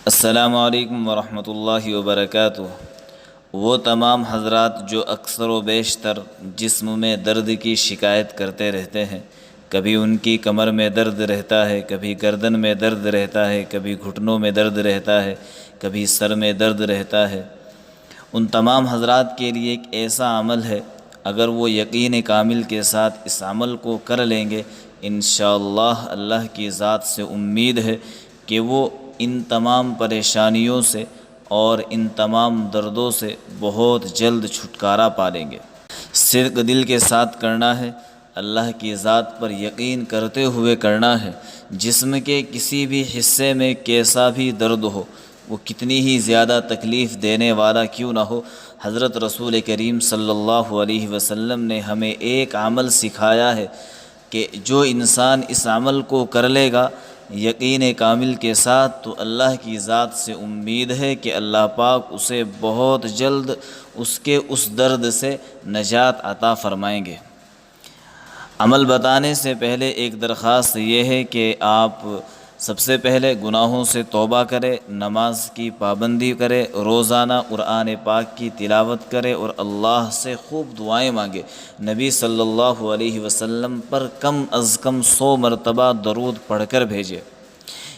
السلام علیکم ورحمۃ اللہ وبرکاتہ۔ وہ تمام حضرات جو اکثر و بیشتر جسم میں درد کی شکایت کرتے رہتے ہیں، کبھی ان کی کمر میں درد رہتا ہے، کبھی گردن میں درد رہتا ہے، کبھی گھٹنوں میں درد رہتا ہے، کبھی سر میں درد رہتا ہے، ان تمام حضرات کے لیے ایک ایسا عمل ہے، اگر وہ یقین کامل کے ساتھ اس عمل کو کر لیں گے، انشاءاللہ اللہ کی ذات سے امید ہے کہ وہ ان تمام پریشانیوں سے اور ان تمام دردوں سے بہت جلد چھٹکارا پا لیں گے۔ صدق دل کے ساتھ کرنا ہے، اللہ کی ذات پر یقین کرتے ہوئے کرنا ہے۔ جسم کے کسی بھی حصے میں کیسا بھی درد ہو، وہ کتنی ہی زیادہ تکلیف دینے والا کیوں نہ ہو، حضرت رسول کریم صلی اللہ علیہ وسلم نے ہمیں ایک عمل سکھایا ہے کہ جو انسان اس عمل کو کر لے گا یقین کامل کے ساتھ، تو اللہ کی ذات سے امید ہے کہ اللہ پاک اسے بہت جلد اس کے اس درد سے نجات عطا فرمائیں گے۔ عمل بتانے سے پہلے ایک درخواست یہ ہے کہ آپ سب سے پہلے گناہوں سے توبہ کرے، نماز کی پابندی کرے، روزانہ قرآن پاک کی تلاوت کرے اور اللہ سے خوب دعائیں مانگے۔ نبی صلی اللہ علیہ وسلم پر کم از کم 100 مرتبہ درود پڑھ کر بھیجے۔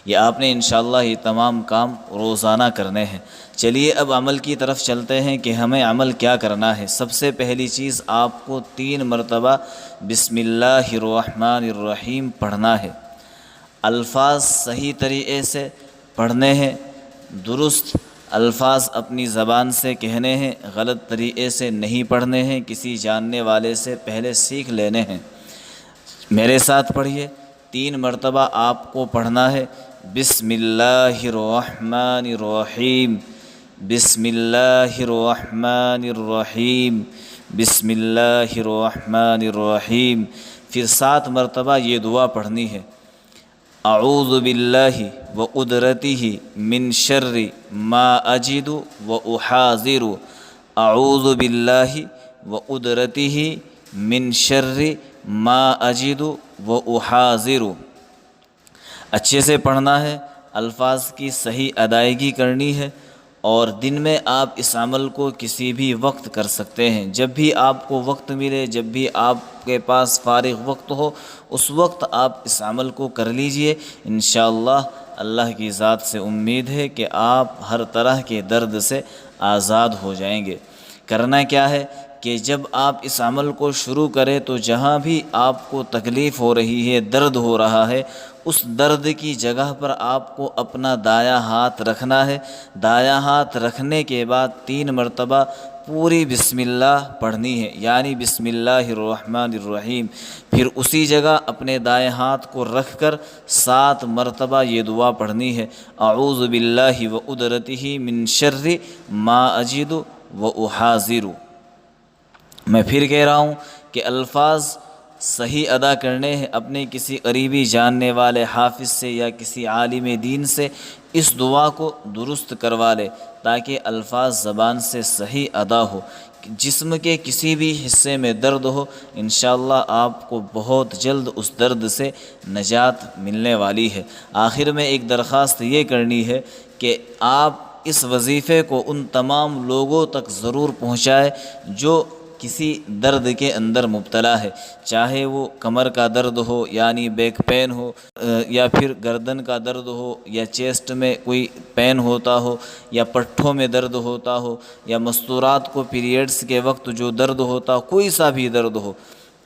یہ آپ نے انشاءاللہ یہ تمام کام روزانہ کرنے ہیں۔ چلیے اب عمل کی طرف چلتے ہیں کہ ہمیں عمل کیا کرنا ہے۔ سب سے پہلی چیز آپ کو 3 مرتبہ بسم اللہ الرحمن الرحیم پڑھنا ہے۔ الفاظ صحیح طریقے سے پڑھنے ہیں، درست الفاظ اپنی زبان سے کہنے ہیں، غلط طریقے سے نہیں پڑھنے ہیں، کسی جاننے والے سے پہلے سیکھ لینے ہیں۔ میرے ساتھ پڑھیے، 3 مرتبہ آپ کو پڑھنا ہے۔ بسم اللہ الرحمن الرحیم، بسم اللہ الرحمن الرحیم، بسم اللہ الرحمن الرحیم۔ پھر 7 مرتبہ یہ دعا پڑھنی ہے۔ اعوذ باللہ وقدرتہ من شر ما اجد واحاذر، اعوذ باللہ وقدرتہ من شر ما اجد واحاذر۔ اچھے سے پڑھنا ہے، الفاظ کی صحیح ادائیگی کرنی ہے، اور دن میں آپ اس عمل کو کسی بھی وقت کر سکتے ہیں۔ جب بھی آپ کو وقت ملے، جب بھی آپ کے پاس فارغ وقت ہو، اس وقت آپ اس عمل کو کر لیجئے۔ انشاءاللہ اللہ کی ذات سے امید ہے کہ آپ ہر طرح کے درد سے آزاد ہو جائیں گے۔ کرنا کیا ہے کہ جب آپ اس عمل کو شروع کریں تو جہاں بھی آپ کو تکلیف ہو رہی ہے، درد ہو رہا ہے، اس درد کی جگہ پر آپ کو اپنا دایاں ہاتھ رکھنا ہے۔ دایاں ہاتھ رکھنے کے بعد 3 مرتبہ پوری بسم اللہ پڑھنی ہے، یعنی بسم اللہ الرحمن الرحیم۔ پھر اسی جگہ اپنے دائیں ہاتھ کو رکھ کر 7 مرتبہ یہ دعا پڑھنی ہے۔ اعوذ باللہ وقدرتہ من شر ما اجد واحاذر۔ میں پھر کہہ رہا ہوں کہ الفاظ صحیح ادا کرنے ہیں، اپنے کسی قریبی جاننے والے حافظ سے یا کسی عالم دین سے اس دعا کو درست کروا لے تاکہ الفاظ زبان سے صحیح ادا ہو۔ جسم کے کسی بھی حصے میں درد ہو، انشاءاللہ آپ کو بہت جلد اس درد سے نجات ملنے والی ہے۔ آخر میں ایک درخواست یہ کرنی ہے کہ آپ اس وظیفے کو ان تمام لوگوں تک ضرور پہنچائے جو کسی درد کے اندر مبتلا ہے، چاہے وہ کمر کا درد ہو یعنی بیک پین ہو، یا پھر گردن کا درد ہو، یا چیسٹ میں کوئی پین ہوتا ہو، یا پٹھوں میں درد ہوتا ہو، یا مستورات کو پیریڈز کے وقت جو درد ہوتا ہو، کوئی سا بھی درد ہو،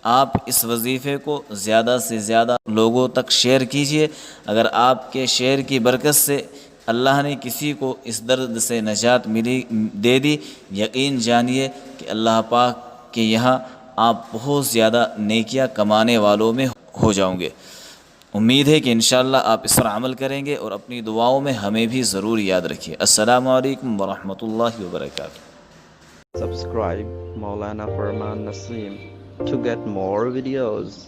آپ اس وظیفے کو زیادہ سے زیادہ لوگوں تک شیئر کیجئے۔ اگر آپ کے شیئر کی برکت سے اللہ نے کسی کو اس درد سے نجات دے دی، یقین جانیے کہ اللہ پاک کے یہاں آپ بہت زیادہ نیکیاں کمانے والوں میں ہو جاؤں گے۔ امید ہے کہ انشاءاللہ آپ اس پر عمل کریں گے اور اپنی دعاؤں میں ہمیں بھی ضرور یاد رکھیے۔ السلام علیکم ورحمۃ اللہ وبرکاتہ۔ Subscribe Maulana Farman Nasim to get more videos.